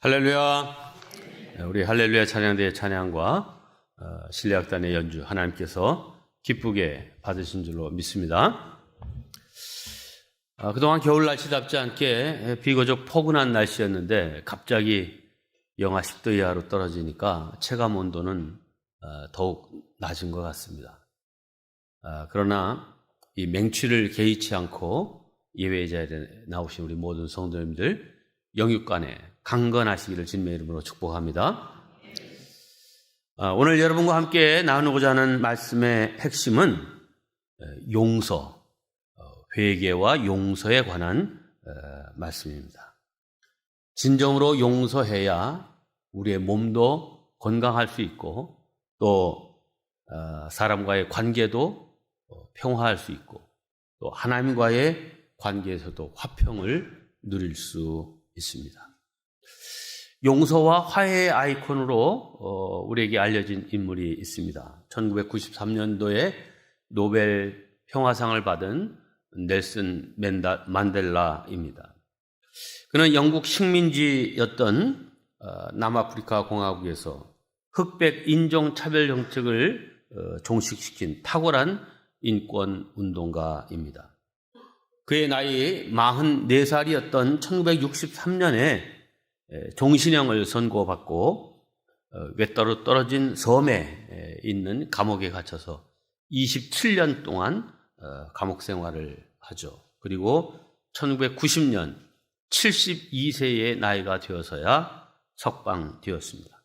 할렐루야. 우리 할렐루야 찬양대의 찬양과 실내악단의 연주 하나님께서 기쁘게 받으신 줄로 믿습니다. 그동안 겨울 날씨답지 않게 비교적 포근한 날씨였는데 갑자기 영하 10도 이하로 떨어지니까 체감 온도는 더욱 낮은 것 같습니다. 그러나 이 맹추를 개의치 않고 예배의 자리에 나오신 우리 모든 성도님들 영육간에 강건하시기를 주님의 이름으로 축복합니다. 오늘 여러분과 함께 나누고자 하는 말씀의 핵심은 용서, 회개와 용서에 관한 말씀입니다. 진정으로 용서해야 우리의 몸도 건강할 수 있고 또 사람과의 관계도 평화할 수 있고 또 하나님과의 관계에서도 화평을 누릴 수 있습니다. 용서와 화해의 아이콘으로 우리에게 알려진 인물이 있습니다. 1993년도에 노벨 평화상을 받은 넬슨 만델라입니다. 그는 영국 식민지였던 남아프리카 공화국에서 흑백 인종차별 정책을 종식시킨 탁월한 인권 운동가입니다. 그의 나이 44살이었던 1963년에 종신형을 선고받고 외따로 떨어진 섬에 있는 감옥에 갇혀서 27년 동안 감옥 생활을 하죠. 그리고 1990년 72세의 나이가 되어서야 석방되었습니다.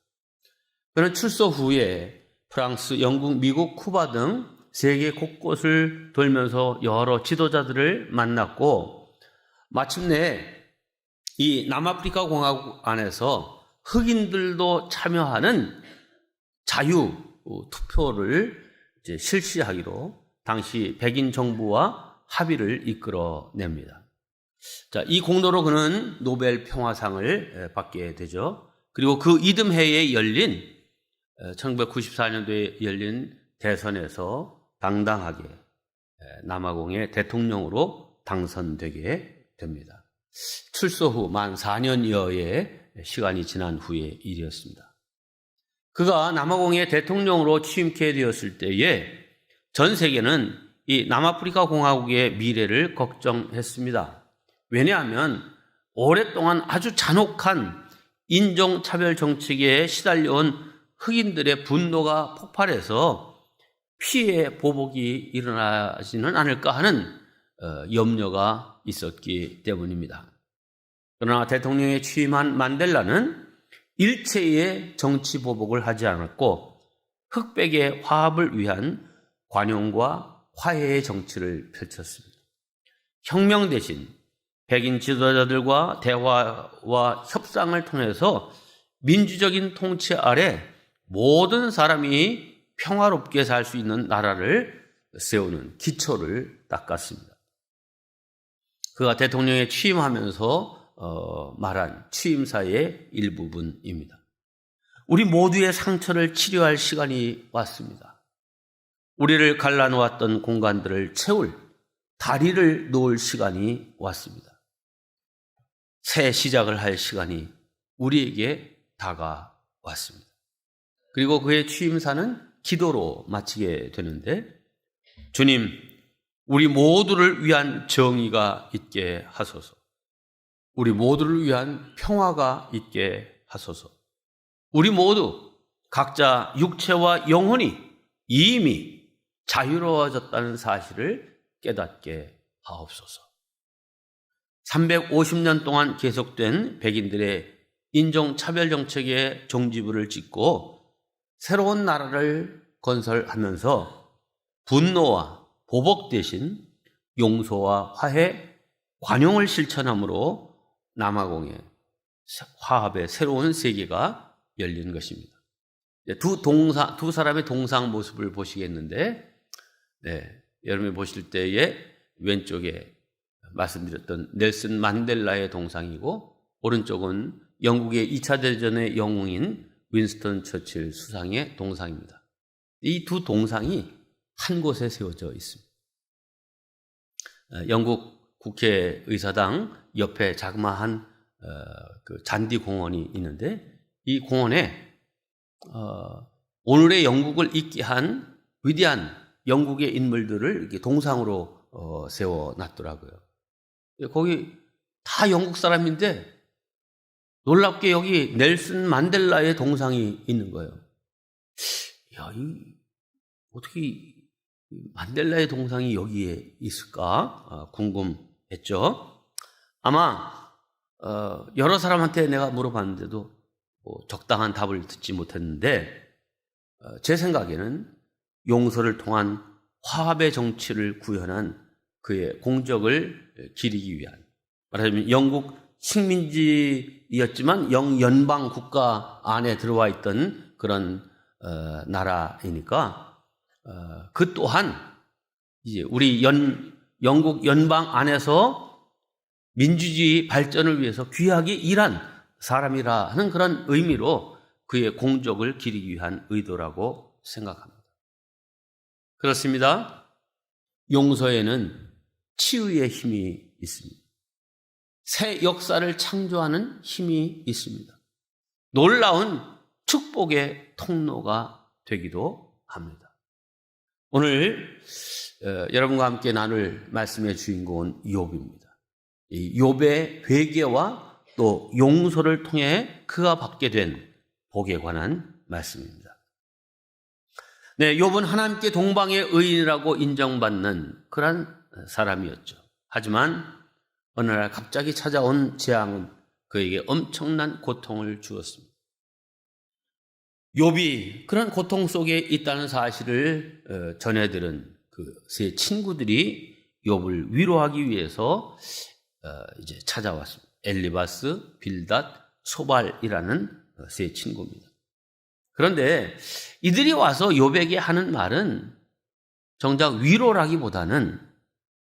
그는 출소 후에 프랑스, 영국, 미국, 쿠바 등 세계 곳곳을 돌면서 여러 지도자들을 만났고 마침내 이 남아프리카 공화국 안에서 흑인들도 참여하는 자유 투표를 이제 실시하기로 당시 백인 정부와 합의를 이끌어냅니다. 자, 이 공로로 그는 노벨 평화상을 받게 되죠. 그리고 그 이듬해에 열린 1994년도에 열린 대선에서 당당하게 남아공의 대통령으로 당선되게 됩니다. 출소 후 만 4년여의 시간이 지난 후의 일이었습니다. 그가 남아공의 대통령으로 취임케 되었을 때에 전 세계는 이 남아프리카 공화국의 미래를 걱정했습니다. 왜냐하면 오랫동안 아주 잔혹한 인종차별 정책에 시달려온 흑인들의 분노가 폭발해서 피해 보복이 일어나지는 않을까 하는 염려가 있었기 때문입니다. 그러나 대통령에 취임한 만델라는 일체의 정치 보복을 하지 않았고 흑백의 화합을 위한 관용과 화해의 정치를 펼쳤습니다. 혁명 대신 백인 지도자들과 대화와 협상을 통해서 민주적인 통치 아래 모든 사람이 평화롭게 살 수 있는 나라를 세우는 기초를 닦았습니다. 그가 대통령에 취임하면서 말한 취임사의 일부분입니다. 우리 모두의 상처를 치료할 시간이 왔습니다. 우리를 갈라놓았던 공간들을 채울 다리를 놓을 시간이 왔습니다. 새 시작을 할 시간이 우리에게 다가왔습니다. 그리고 그의 취임사는 기도로 마치게 되는데 주님, 우리 모두를 위한 정의가 있게 하소서. 우리 모두를 위한 평화가 있게 하소서. 우리 모두 각자 육체와 영혼이 이미 자유로워졌다는 사실을 깨닫게 하옵소서. 350년 동안 계속된 백인들의 인종차별 정책의 종지부를 찍고 새로운 나라를 건설하면서 분노와 보복 대신 용서와 화해, 관용을 실천함으로 남아공의 화합의 새로운 세계가 열린 것입니다. 두 사람의 동상 모습을 보시겠는데, 여러분이 보실 때에 왼쪽에 말씀드렸던 넬슨 만델라의 동상이고, 오른쪽은 영국의 2차 대전의 영웅인 윈스턴 처칠 수상의 동상입니다. 이 두 동상이 한 곳에 세워져 있습니다. 영국 국회의사당 옆에 자그마한 그 잔디 공원이 있는데 이 공원에 오늘의 영국을 있게 한 위대한 영국의 인물들을 이렇게 동상으로 세워놨더라고요. 거기 다 영국 사람인데 놀랍게 여기 넬슨 만델라의 동상이 있는 거예요. 야, 어떻게 만델라의 동상이 여기에 있을까? 궁금했죠. 아마 여러 사람한테 내가 물어봤는데도 적당한 답을 듣지 못했는데 제 생각에는 용서를 통한 화합의 정치를 구현한 그의 공적을 기리기 위한, 말하자면 영국 식민지였지만 영연방 국가 안에 들어와 있던 그런 나라이니까 그 또한 이제 우리 영국 연방 안에서 민주주의 발전을 위해서 귀하게 일한 사람이라 하는 그런 의미로 그의 공적을 기리기 위한 의도라고 생각합니다. 그렇습니다. 용서에는 치유의 힘이 있습니다. 새 역사를 창조하는 힘이 있습니다. 놀라운 축복의 통로가 되기도 합니다. 오늘 여러분과 함께 나눌 말씀의 주인공은 욥입니다. 이 욥의 회개와 또 용서를 통해 그가 받게 된 복에 관한 말씀입니다. 네, 욥은 하나님께 동방의 의인이라고 인정받는 그런 사람이었죠. 하지만 어느 날 갑자기 찾아온 재앙은 그에게 엄청난 고통을 주었습니다. 욥이 그런 고통 속에 있다는 사실을 전해들은 그 세 친구들이 욥을 위로하기 위해서 이제 찾아왔습니다. 엘리바스, 빌닷, 소발이라는 세 친구입니다. 그런데 이들이 와서 욥에게 하는 말은 정작 위로라기보다는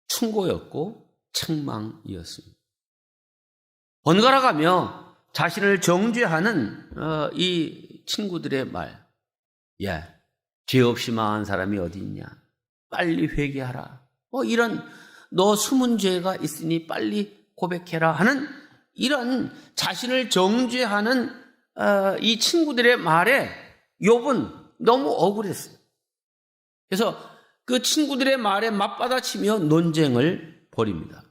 충고였고 책망이었습니다. 번갈아 가며 자신을 정죄하는 이 친구들의 말, 야, 죄 없이 망한 사람이 어디 있냐? 빨리 회개하라. 이런 너 숨은 죄가 있으니 빨리 고백해라 하는 이런 자신을 정죄하는 이 친구들의 말에 욥은 너무 억울했어요. 그래서 그 친구들의 말에 맞받아치며 논쟁을 벌입니다.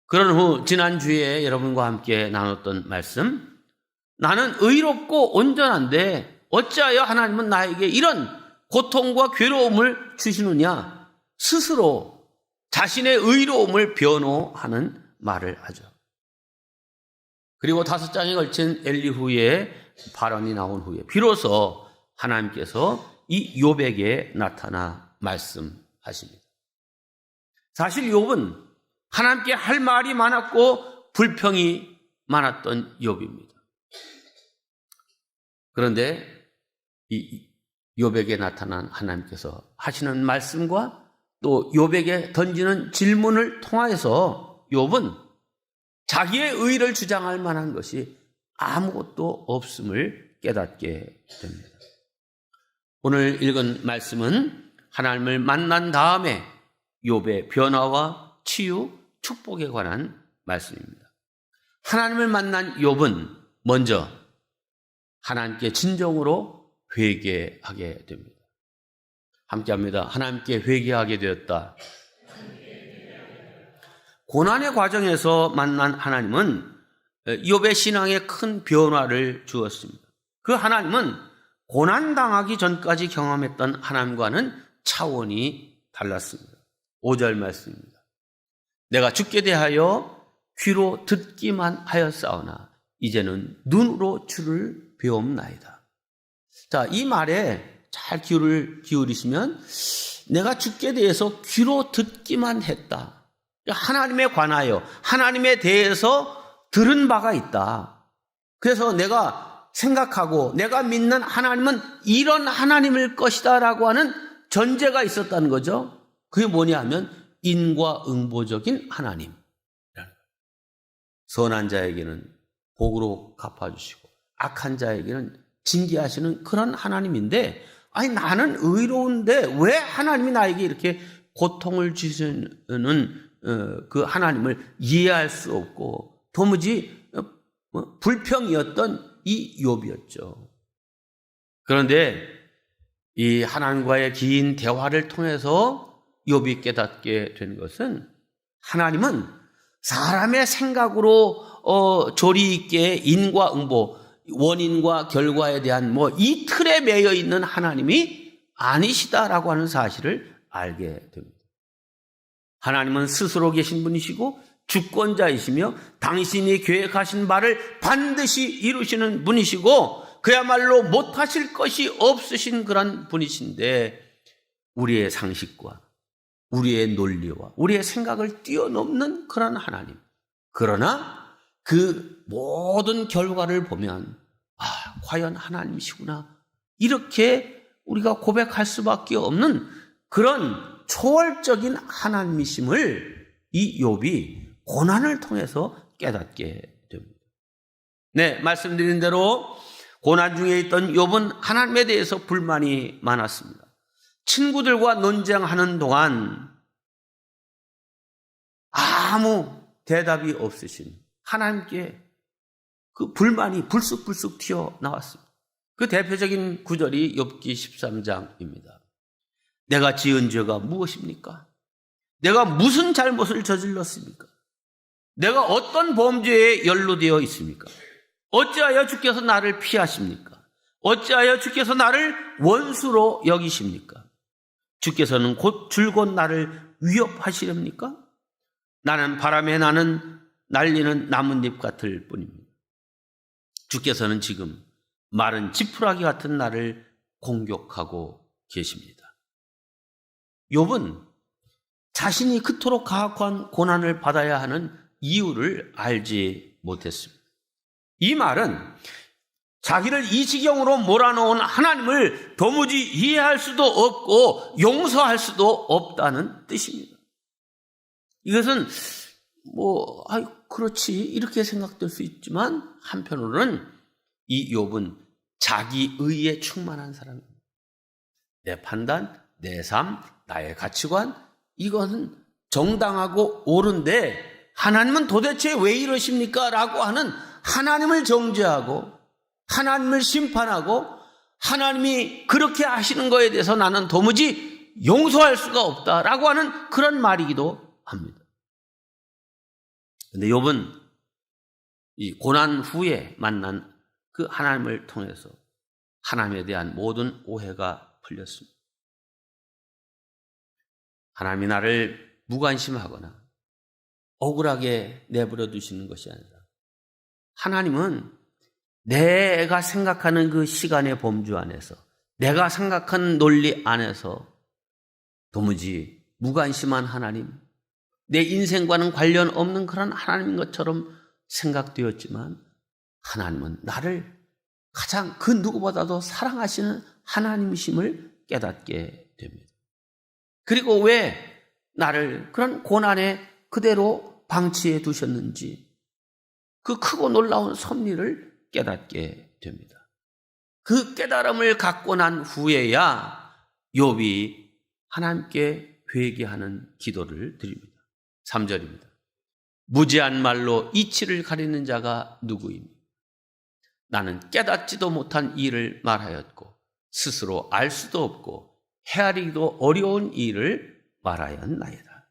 그런 후 지난주에 여러분과 함께 나눴던 말씀, 나는 의롭고 온전한데 어찌하여 하나님은 나에게 이런 고통과 괴로움을 주시느냐, 스스로 자신의 의로움을 변호하는 말을 하죠. 그리고 5장에 걸친 엘리후의 발언이 나온 후에 비로소 하나님께서 이 욥에게 나타나 말씀하십니다. 사실 욥은 하나님께 할 말이 많았고 불평이 많았던 욥입니다. 그런데 이 욥에게 나타난 하나님께서 하시는 말씀과 또 욥에게 던지는 질문을 통하여서 욥은 자기의 의를 주장할 만한 것이 아무것도 없음을 깨닫게 됩니다. 오늘 읽은 말씀은 하나님을 만난 다음에 욥의 변화와 치유, 축복에 관한 말씀입니다. 하나님을 만난 욥은 먼저 하나님께 진정으로 회개하게 됩니다. 함께합니다. 하나님께 회개하게 되었다. 고난의 과정에서 만난 하나님은 욥의 신앙에 큰 변화를 주었습니다. 그 하나님은 고난당하기 전까지 경험했던 하나님과는 차원이 달랐습니다. 5절 말씀입니다. 내가 주께 대하여 귀로 듣기만 하였사오나 이제는 눈으로 주를 배움나이다. 자, 이 말에 잘 귀를 기울이시면 내가 주께 대해서 귀로 듣기만 했다. 하나님에 관하여 하나님에 대해서 들은 바가 있다. 그래서 내가 생각하고 내가 믿는 하나님은 이런 하나님일 것이다 라고 하는 전제가 있었다는 거죠. 그게 뭐냐 하면 인과응보적인 하나님. 선한 자에게는 복으로 갚아주시고 악한 자에게는 징계하시는 그런 하나님인데, 아니 나는 의로운데 왜 하나님이 나에게 이렇게 고통을 주시는 그 하나님을 이해할 수 없고 도무지 불평이었던 이 욥이었죠. 그런데 이 하나님과의 긴 대화를 통해서 욥이 깨닫게 된 것은 하나님은 사람의 생각으로 조리 있게 인과응보, 원인과 결과에 대한 이 틀에 매여 있는 하나님이 아니시다라고 하는 사실을 알게 됩니다. 하나님은 스스로 계신 분이시고 주권자이시며 당신이 계획하신 바를 반드시 이루시는 분이시고 그야말로 못하실 것이 없으신 그런 분이신데 우리의 상식과 우리의 논리와 우리의 생각을 뛰어넘는 그런 하나님. 그러나 그 모든 결과를 보면 과연 하나님이시구나. 이렇게 우리가 고백할 수밖에 없는 그런 초월적인 하나님이심을 이 욥이 고난을 통해서 깨닫게 됩니다. 네, 말씀드린 대로 고난 중에 있던 욥은 하나님에 대해서 불만이 많았습니다. 친구들과 논쟁하는 동안 아무 대답이 없으신 하나님께 그 불만이 불쑥불쑥 튀어나왔습니다. 그 대표적인 구절이 욥기 13장입니다. 내가 지은 죄가 무엇입니까? 내가 무슨 잘못을 저질렀습니까? 내가 어떤 범죄에 연루되어 있습니까? 어찌하여 주께서 나를 피하십니까? 어찌하여 주께서 나를 원수로 여기십니까? 주께서는 곧 줄곧 나를 위협하시렵니까? 나는 바람에 날리는 나뭇잎 같을 뿐입니다. 주께서는 지금 마른 지푸라기 같은 나를 공격하고 계십니다. 욥은 자신이 그토록 가혹한 고난을 받아야 하는 이유를 알지 못했습니다. 이 말은 자기를 이 지경으로 몰아넣은 하나님을 도무지 이해할 수도 없고 용서할 수도 없다는 뜻입니다. 이것은 그렇지 이렇게 생각될 수 있지만 한편으로는 이 욥은 자기의에 충만한 사람입니다. 내 판단, 내 삶, 나의 가치관 이것은 정당하고 옳은데 하나님은 도대체 왜 이러십니까? 라고 하는 하나님을 정죄하고 하나님을 심판하고 하나님이 그렇게 하시는 거에 대해서 나는 도무지 용서할 수가 없다라고 하는 그런 말이기도 합니다. 그런데 욥은 이 고난 후에 만난 그 하나님을 통해서 하나님에 대한 모든 오해가 풀렸습니다. 하나님이 나를 무관심하거나 억울하게 내버려 두시는 것이 아니라 하나님은 내가 생각하는 그 시간의 범주 안에서 내가 생각한 논리 안에서 도무지 무관심한 하나님, 내 인생과는 관련 없는 그런 하나님인 것처럼 생각되었지만 하나님은 나를 가장 그 누구보다도 사랑하시는 하나님이심을 깨닫게 됩니다. 그리고 왜 나를 그런 고난에 그대로 방치해 두셨는지 그 크고 놀라운 섭리를 깨닫게 됩니다. 그 깨달음을 갖고 난 후에야 욥이 하나님께 회개하는 기도를 드립니다. 3절입니다. 무지한 말로 이치를 가리는 자가 누구입니까? 나는 깨닫지도 못한 일을 말하였고 스스로 알 수도 없고 헤아리기도 어려운 일을 말하였나이다.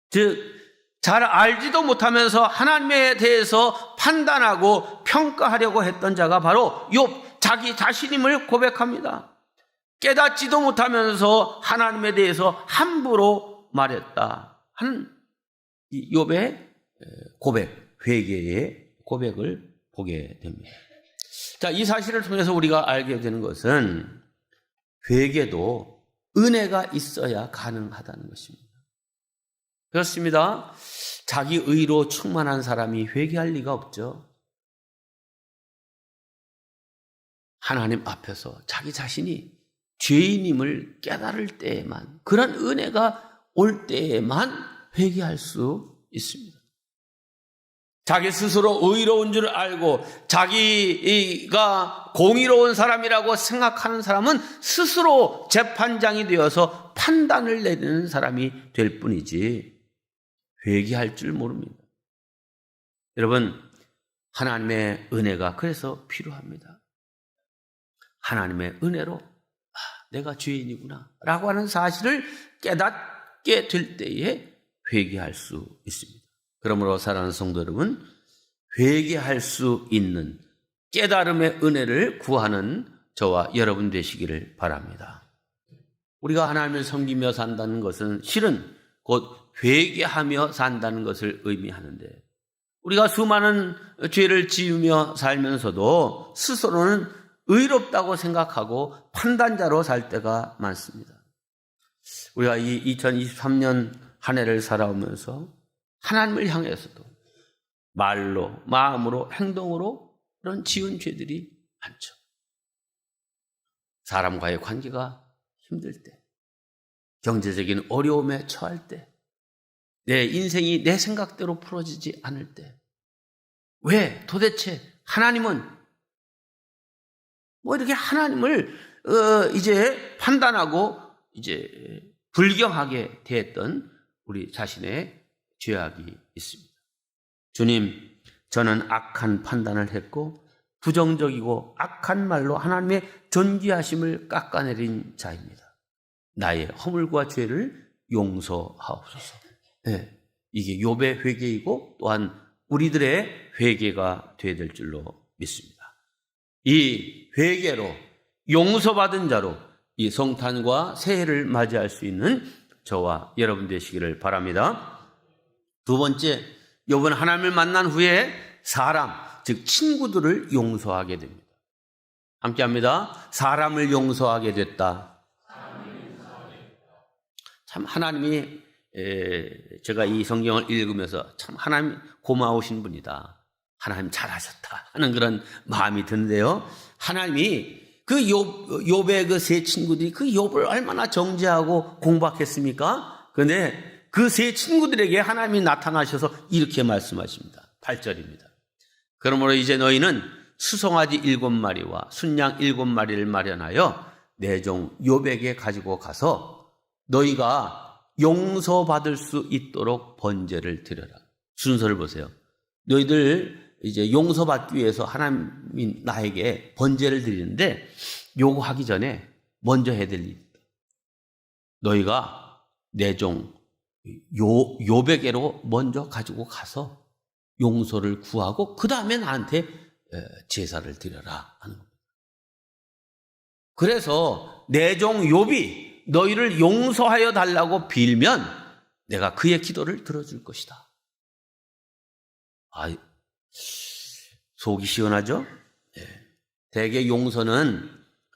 즉 잘 알지도 못하면서 하나님에 대해서 판단하고 평가하려고 했던 자가 바로 욥 자기 자신임을 고백합니다. 깨닫지도 못하면서 하나님에 대해서 함부로 말했다 하는 이 욥의 고백, 회개의 고백을 보게 됩니다. 자, 이 사실을 통해서 우리가 알게 되는 것은 회개도 은혜가 있어야 가능하다는 것입니다. 그렇습니다. 자기 의로 충만한 사람이 회개할 리가 없죠. 하나님 앞에서 자기 자신이 죄인임을 깨달을 때에만, 그런 은혜가 올 때에만 회개할 수 있습니다. 자기 스스로 의로운 줄 알고 자기가 공의로운 사람이라고 생각하는 사람은 스스로 재판장이 되어서 판단을 내리는 사람이 될 뿐이지 회개할 줄 모릅니다. 여러분, 하나님의 은혜가 그래서 필요합니다. 하나님의 은혜로 내가 죄인이구나 라고 하는 사실을 깨닫게 될 때에 회개할 수 있습니다. 그러므로 사랑하는 성도 여러분, 회개할 수 있는 깨달음의 은혜를 구하는 저와 여러분 되시기를 바랍니다. 우리가 하나님을 섬기며 산다는 것은 실은 곧 회개하며 산다는 것을 의미하는데, 우리가 수많은 죄를 지으며 살면서도 스스로는 의롭다고 생각하고 판단자로 살 때가 많습니다. 우리가 이 2023년 한 해를 살아오면서 하나님을 향해서도 말로, 마음으로, 행동으로 그런 지은 죄들이 많죠. 사람과의 관계가 힘들 때, 경제적인 어려움에 처할 때, 내 인생이 내 생각대로 풀어지지 않을 때, 왜 도대체 하나님은 이렇게 하나님을 이제 판단하고 이제 불경하게 대했던 우리 자신의 죄악이 있습니다. 주님, 저는 악한 판단을 했고 부정적이고 악한 말로 하나님의 존귀하심을 깎아내린 자입니다. 나의 허물과 죄를 용서하옵소서. 네, 이게 욥의 회개이고 또한 우리들의 회개가 되어야 될 줄로 믿습니다. 이 회개로 용서받은 자로 이 성탄과 새해를 맞이할 수 있는 저와 여러분 되시기를 바랍니다. 두 번째, 욥은 하나님을 만난 후에 사람, 즉 친구들을 용서하게 됩니다. 함께합니다. 사람을 용서하게 됐다. 참 하나님이 제가 이 성경을 읽으면서 참 하나님 고마우신 분이다. 하나님 잘하셨다 하는 그런 마음이 드는데요. 하나님이 그 욥의 그 세 친구들이 그 욥을 얼마나 정죄하고 공박했습니까? 그런데 그 세 친구들에게 하나님이 나타나셔서 이렇게 말씀하십니다. 8절입니다. 그러므로 이제 너희는 수송아지 7마리와 순양 7마리를 마련하여 내 종 욥에게 가지고 가서 너희가 용서받을 수 있도록 번제를 드려라. 순서를 보세요. 너희들 이제 용서받기 위해서 하나님이 나에게 번제를 드리는데 요구하기 전에 먼저 해야 될 일이다. 너희가 내 종 욥에게로 먼저 가지고 가서 용서를 구하고 그 다음에 나한테 제사를 드려라 하는 겁니다. 그래서 내 종 욥이 너희를 용서하여 달라고 빌면 내가 그의 기도를 들어줄 것이다. 속이 시원하죠? 네. 대개 용서는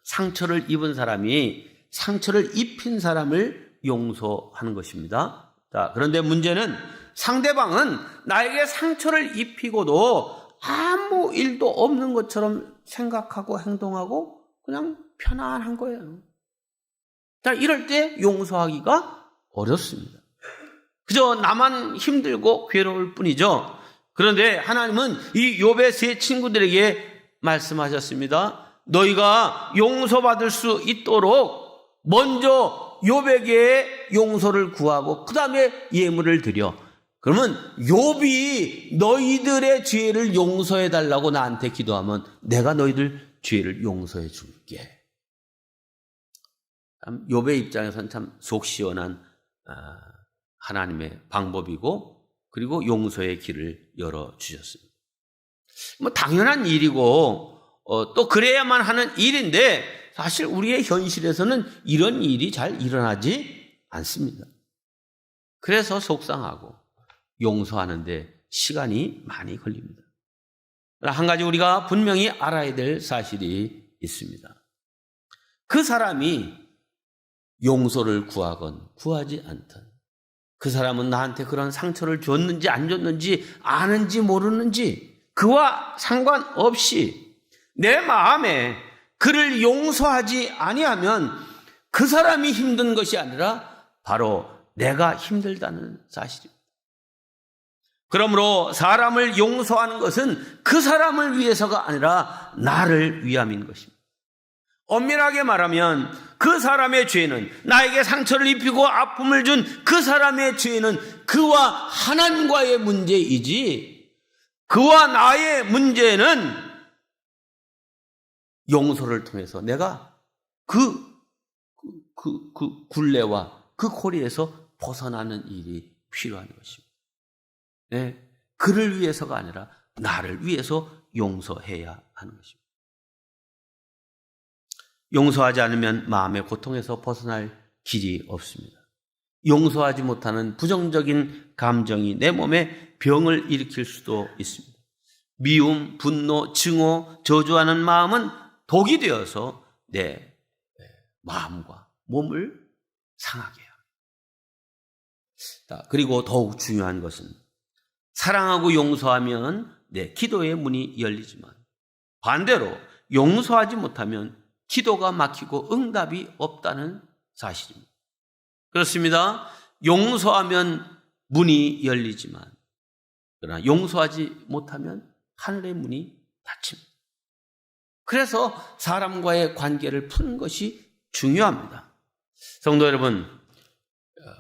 상처를 입은 사람이 상처를 입힌 사람을 용서하는 것입니다. 자, 그런데 문제는 상대방은 나에게 상처를 입히고도 아무 일도 없는 것처럼 생각하고 행동하고 그냥 편안한 거예요. 자, 이럴 때 용서하기가 어렵습니다. 그저 나만 힘들고 괴로울 뿐이죠. 그런데 하나님은 이 욥의 세 친구들에게 말씀하셨습니다. 너희가 용서받을 수 있도록 먼저 욥에게 용서를 구하고 그 다음에 예물을 드려. 그러면 욥이 너희들의 죄를 용서해 달라고 나한테 기도하면 내가 너희들 죄를 용서해 줄게. 욥의 입장에서는 참 속 시원한 하나님의 방법이고 그리고 용서의 길을 열어주셨습니다. 당연한 일이고 또 그래야만 하는 일인데 사실 우리의 현실에서는 이런 일이 잘 일어나지 않습니다. 그래서 속상하고 용서하는데 시간이 많이 걸립니다. 한 가지 우리가 분명히 알아야 될 사실이 있습니다. 그 사람이 용서를 구하건 구하지 않든 그 사람은 나한테 그런 상처를 줬는지 안 줬는지 아는지 모르는지 그와 상관없이 내 마음에 그를 용서하지 아니하면 그 사람이 힘든 것이 아니라 바로 내가 힘들다는 사실입니다. 그러므로 사람을 용서하는 것은 그 사람을 위해서가 아니라 나를 위함인 것입니다. 엄밀하게 말하면 그 사람의 죄는 나에게 상처를 입히고 아픔을 준 그 사람의 죄는 그와 하나님과의 문제이지 그와 나의 문제는 용서를 통해서 내가 그 굴레와 그 고리에서 벗어나는 일이 필요한 것입니다. 네, 그를 위해서가 아니라 나를 위해서 용서해야 하는 것입니다. 용서하지 않으면 마음의 고통에서 벗어날 길이 없습니다. 용서하지 못하는 부정적인 감정이 내 몸에 병을 일으킬 수도 있습니다. 미움, 분노, 증오, 저주하는 마음은 독이 되어서 내 마음과 몸을 상하게 합니다. 그리고 더욱 중요한 것은 사랑하고 용서하면 내 기도의 문이 열리지만 반대로 용서하지 못하면 기도가 막히고 응답이 없다는 사실입니다. 그렇습니다. 용서하면 문이 열리지만 그러나 용서하지 못하면 하늘의 문이 닫힙니다. 그래서 사람과의 관계를 푸는 것이 중요합니다. 성도 여러분,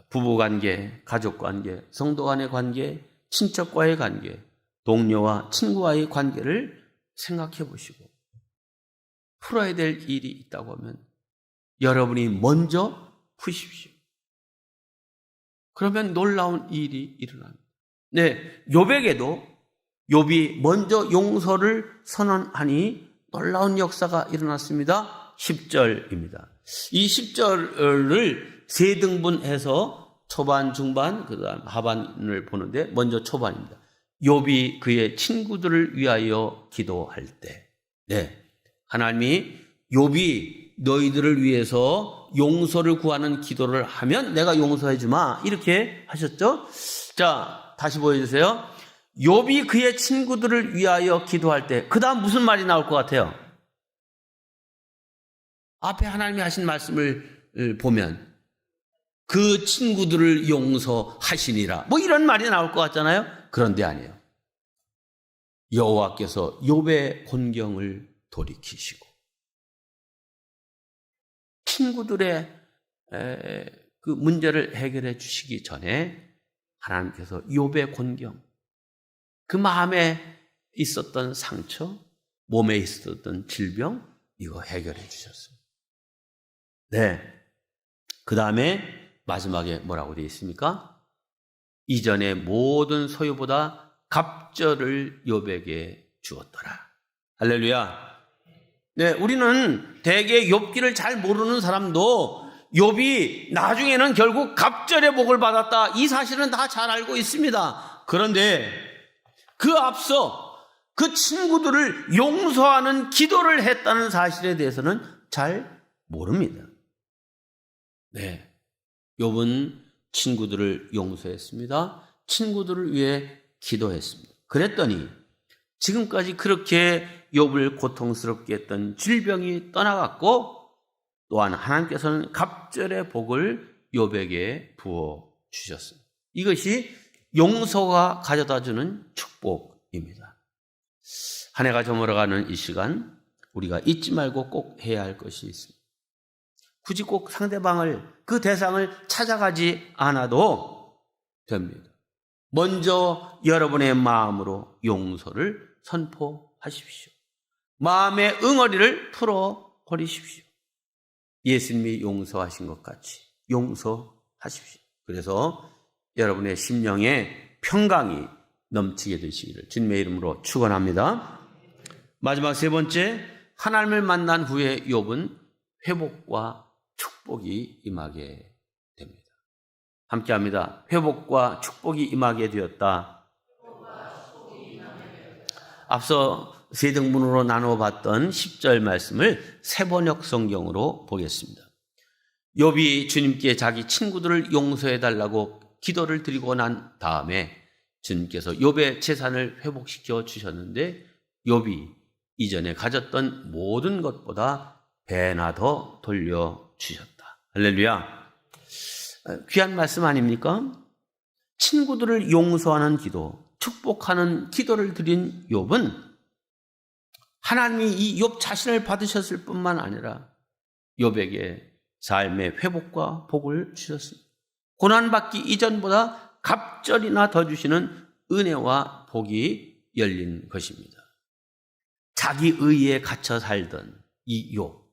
부부관계, 가족관계, 성도 간의 관계, 친척과의 관계, 동료와 친구와의 관계를 생각해 보시고 풀어야 될 일이 있다고 하면 여러분이 먼저 푸십시오. 그러면 놀라운 일이 일어납니다. 네, 욥에게도 욥이 먼저 용서를 선언하니 놀라운 역사가 일어났습니다. 10절입니다. 이 10절을 세 등분해서 초반, 중반, 그다음 하반을 보는데 먼저 초반입니다. 욥이 그의 친구들을 위하여 기도할 때, 네, 하나님이 욥이 너희들을 위해서 용서를 구하는 기도를 하면 내가 용서해 주마 이렇게 하셨죠. 자, 다시 보여주세요. 욥이 그의 친구들을 위하여 기도할 때 그 다음 무슨 말이 나올 것 같아요? 앞에 하나님이 하신 말씀을 보면 그 친구들을 용서하시니라 뭐 이런 말이 나올 것 같잖아요. 그런데 아니에요. 여호와께서 욥의 곤경을 돌이키시고 친구들의 그 문제를 해결해 주시기 전에 하나님께서 욥의 곤경, 그 마음에 있었던 상처, 몸에 있었던 질병 이거 해결해 주셨습니다. 네. 그 다음에 마지막에 뭐라고 되어 있습니까? 이전의 모든 소유보다 갑절을 욥에게 주었더라. 할렐루야. 네, 우리는 대개 욥기를 잘 모르는 사람도 욥이 나중에는 결국 갑절의 복을 받았다. 이 사실은 다 잘 알고 있습니다. 그런데 그 앞서 그 친구들을 용서하는 기도를 했다는 사실에 대해서는 잘 모릅니다. 네, 욥은 친구들을 용서했습니다. 친구들을 위해 기도했습니다. 그랬더니 지금까지 그렇게 욥을 고통스럽게 했던 질병이 떠나갔고 또한 하나님께서는 갑절의 복을 욥에게 부어 주셨습니다. 이것이 용서가 가져다주는 축복입니다. 한 해가 저물어가는 이 시간 우리가 잊지 말고 꼭 해야 할 것이 있습니다. 굳이 꼭 상대방을 그 대상을 찾아가지 않아도 됩니다. 먼저 여러분의 마음으로 용서를 선포하십시오. 마음의 응어리를 풀어버리십시오. 예수님이 용서하신 것 같이 용서하십시오. 그래서 여러분의 심령에 평강이 넘치게 되시기를 주님의 이름으로 축원합니다. 마지막 세 번째, 하나님을 만난 후에 욥은 회복과 축복이 임하게 됩니다. 함께합니다. 회복과 축복이 임하게 되었다. 앞서 세 등분으로 나눠봤던 10절 말씀을 세번역 성경으로 보겠습니다. 욥이 주님께 자기 친구들을 용서해달라고 기도를 드리고 난 다음에 주님께서 욥의 재산을 회복시켜 주셨는데 욥이 이전에 가졌던 모든 것보다 배나 더 돌려주셨다. 할렐루야. 귀한 말씀 아닙니까? 친구들을 용서하는 기도, 축복하는 기도를 드린 욥은 하나님이 이 욥 자신을 받으셨을 뿐만 아니라 욥에게 삶의 회복과 복을 주셨습니다. 고난받기 이전보다 갑절이나 더 주시는 은혜와 복이 열린 것입니다. 자기 의에 갇혀 살던 이 욥,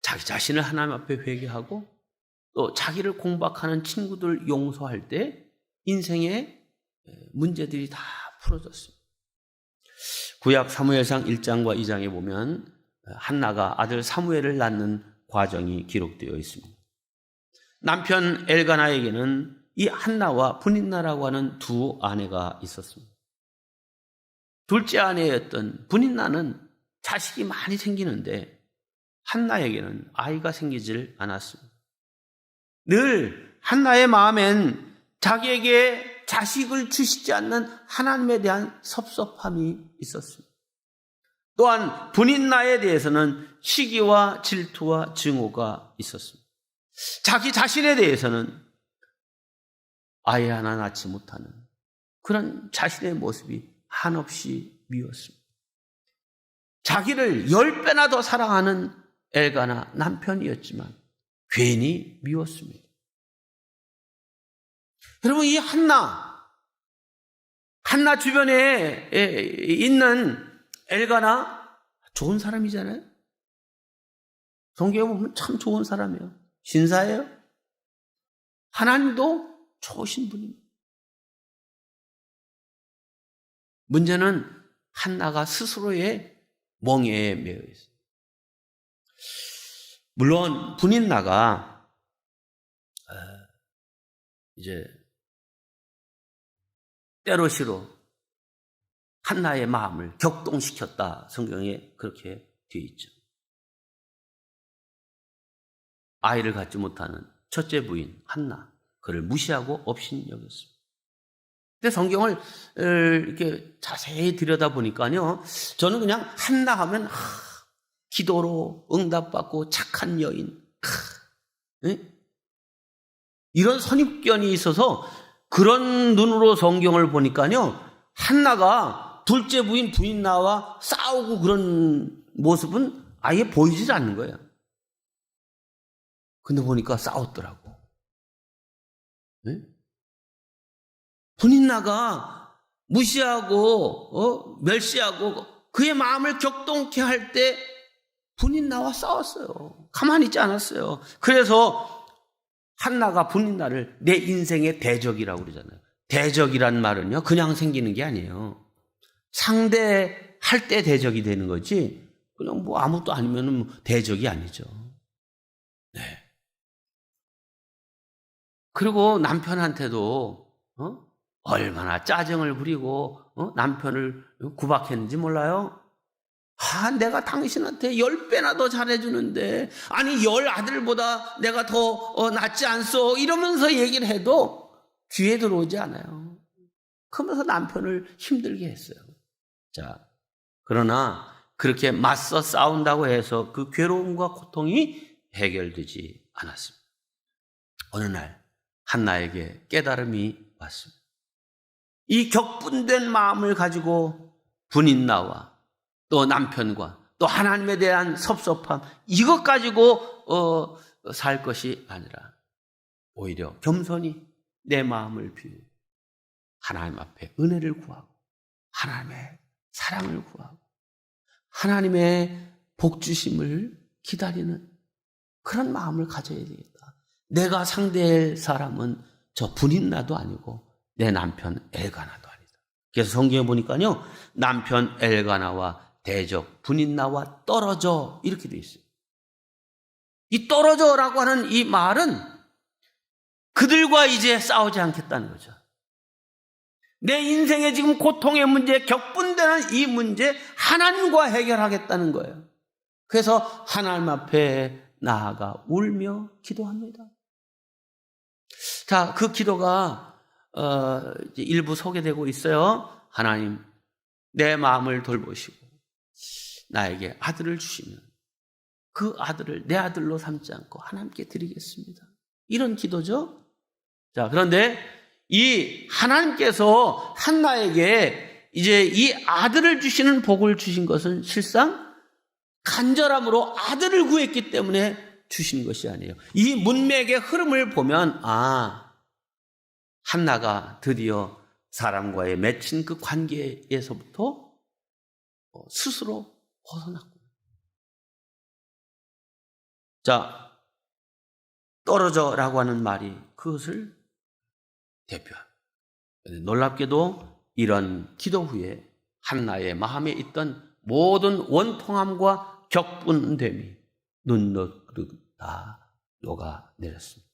자기 자신을 하나님 앞에 회개하고 또 자기를 공박하는 친구들 용서할 때 인생의 문제들이 다 풀어졌습니다. 구약 사무엘상 1장과 2장에 보면 한나가 아들 사무엘을 낳는 과정이 기록되어 있습니다. 남편 엘가나에게는 이 한나와 분인나라고 하는 두 아내가 있었습니다. 둘째 아내였던 분인나는 자식이 많이 생기는데 한나에게는 아이가 생기질 않았습니다. 늘 한나의 마음엔 자기에게 자식을 주시지 않는 하나님에 대한 섭섭함이 있었습니다. 또한 분인나에 대해서는 시기와 질투와 증오가 있었습니다. 자기 자신에 대해서는 아이 하나 낳지 못하는 그런 자신의 모습이 한없이 미웠습니다. 자기를 10배나 더 사랑하는 엘가나 남편이었지만 괜히 미웠습니다. 여러분, 이 한나 주변에 있는 엘가나 좋은 사람이잖아요. 성경에 보면 참 좋은 사람이에요. 신사예요. 하나님도 좋으신 분입니다. 문제는 한나가 스스로의 멍에에 매여 있어요. 물론 분인나가 이제 때로시로 한나의 마음을 격동시켰다. 성경에 그렇게 되어 있죠. 아이를 갖지 못하는 첫째 부인 한나, 그를 무시하고 업신여겼습니다. 근데 성경을 이렇게 자세히 들여다보니까요, 저는 그냥 한나 하면 기도로 응답받고 착한 여인, 이런 선입견이 있어서 그런 눈으로 성경을 보니까요, 한나가 둘째 부인 분인나와 싸우고 그런 모습은 아예 보이질 않는 거예요. 근데 보니까 싸웠더라고. 분인나가 무시하고 멸시하고 그의 마음을 격동케 할 때 분인나와 싸웠어요. 가만히 있지 않았어요. 그래서 한나가 분인나를 내 인생의 대적이라고 그러잖아요. 대적이란 말은요, 그냥 생기는 게 아니에요. 상대할 때 대적이 되는 거지, 그냥 뭐 아무것도 아니면 대적이 아니죠. 네. 그리고 남편한테도 얼마나 짜증을 부리고 남편을 구박했는지 몰라요? 내가 당신한테 10배나 더 잘해주는데, 아니 10아들보다 내가 더 낫지 않소, 이러면서 얘기를 해도 귀에 들어오지 않아요. 그러면서 남편을 힘들게 했어요. 자, 그러나 그렇게 맞서 싸운다고 해서 그 괴로움과 고통이 해결되지 않았습니다. 어느 날 한나에게 깨달음이 왔습니다. 이 격분된 마음을 가지고 분인나와 또 남편과 또 하나님에 대한 섭섭함, 이것 가지고 살 것이 아니라 오히려 겸손히 내 마음을 비우고 하나님 앞에 은혜를 구하고 하나님의 사랑을 구하고 하나님의 복주심을 기다리는 그런 마음을 가져야 되겠다. 내가 상대할 사람은 저 분인나도 아니고 내 남편 엘가나도 아니다. 그래서 성경에 보니까요, 남편 엘가나와 대적 분인나와 떨어져, 이렇게 되어 있어요. 이 떨어져라고 하는 이 말은 그들과 이제 싸우지 않겠다는 거죠. 내 인생의 지금 고통의 문제, 격분되는 이 문제 하나님과 해결하겠다는 거예요. 그래서 하나님 앞에 나아가 울며 기도합니다. 자, 그 기도가 일부 소개되고 있어요. 하나님, 내 마음을 돌보시고 나에게 아들을 주시면 그 아들을 내 아들로 삼지 않고 하나님께 드리겠습니다. 이런 기도죠. 자, 그런데 이 하나님께서 한나에게 이제 이 아들을 주시는 복을 주신 것은 실상 간절함으로 아들을 구했기 때문에 주신 것이 아니에요. 이 문맥의 흐름을 보면 한나가 드디어 사람과의 맺힌 그 관계에서부터 스스로 벗어났고. 자, 떨어져라고 하는 말이 그것을 대표합니다. 놀랍게도 이런 기도 후에 한나의 마음에 있던 모든 원통함과 격분됨이 눈노릇 다 녹아내렸습니다.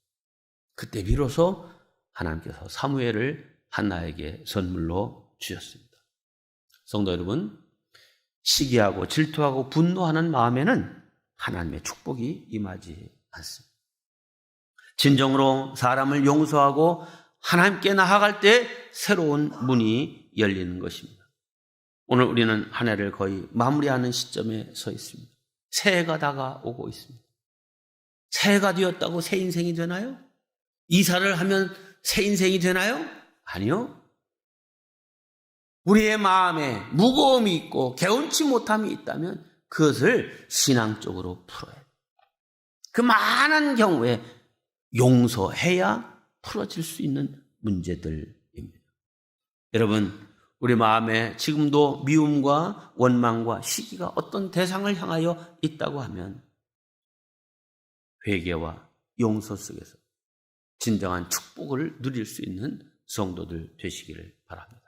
그때 비로소 하나님께서 사무엘을 한나에게 선물로 주셨습니다. 성도 여러분, 시기하고 질투하고 분노하는 마음에는 하나님의 축복이 임하지 않습니다. 진정으로 사람을 용서하고 하나님께 나아갈 때 새로운 문이 열리는 것입니다. 오늘 우리는 한 해를 거의 마무리하는 시점에 서 있습니다. 새해가 다가오고 있습니다. 새해가 되었다고 새 인생이 되나요? 이사를 하면 새 인생이 되나요? 아니요. 우리의 마음에 무거움이 있고 개운치 못함이 있다면 그것을 신앙적으로 풀어야 돼요. 그 많은 경우에 용서해야 풀어질 수 있는 문제들입니다. 여러분, 우리 마음에 지금도 미움과 원망과 시기가 어떤 대상을 향하여 있다고 하면 회개와 용서 속에서 진정한 축복을 누릴 수 있는 성도들 되시기를 바랍니다.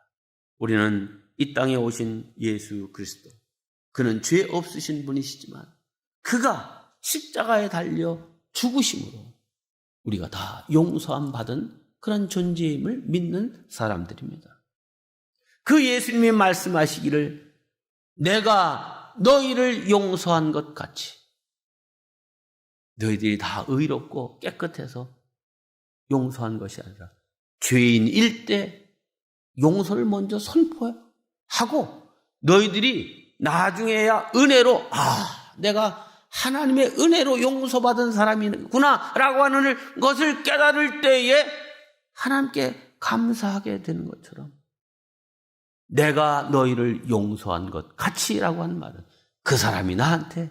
우리는 이 땅에 오신 예수 그리스도, 그는 죄 없으신 분이시지만 그가 십자가에 달려 죽으심으로 우리가 다 용서함 받은 그런 존재임을 믿는 사람들입니다. 그 예수님이 말씀하시기를 내가 너희를 용서한 것 같이 너희들이 다 의롭고 깨끗해서 용서한 것이 아니라 죄인일 때 용서를 먼저 선포하고 너희들이 나중에야 은혜로 내가 하나님의 은혜로 용서받은 사람이구나 라고 하는 것을 깨달을 때에 하나님께 감사하게 되는 것처럼 내가 너희를 용서한 것 같이라고 하는 말은 그 사람이 나한테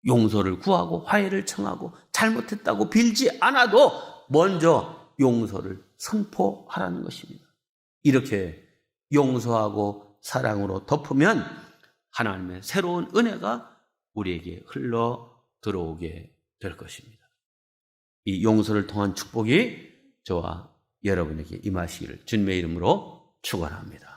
용서를 구하고 화해를 청하고 잘못했다고 빌지 않아도 먼저 용서를 선포하라는 것입니다. 이렇게 용서하고 사랑으로 덮으면 하나님의 새로운 은혜가 우리에게 흘러 들어오게 될 것입니다. 이 용서를 통한 축복이 저와 여러분에게 임하시기를 주님의 이름으로 축원합니다.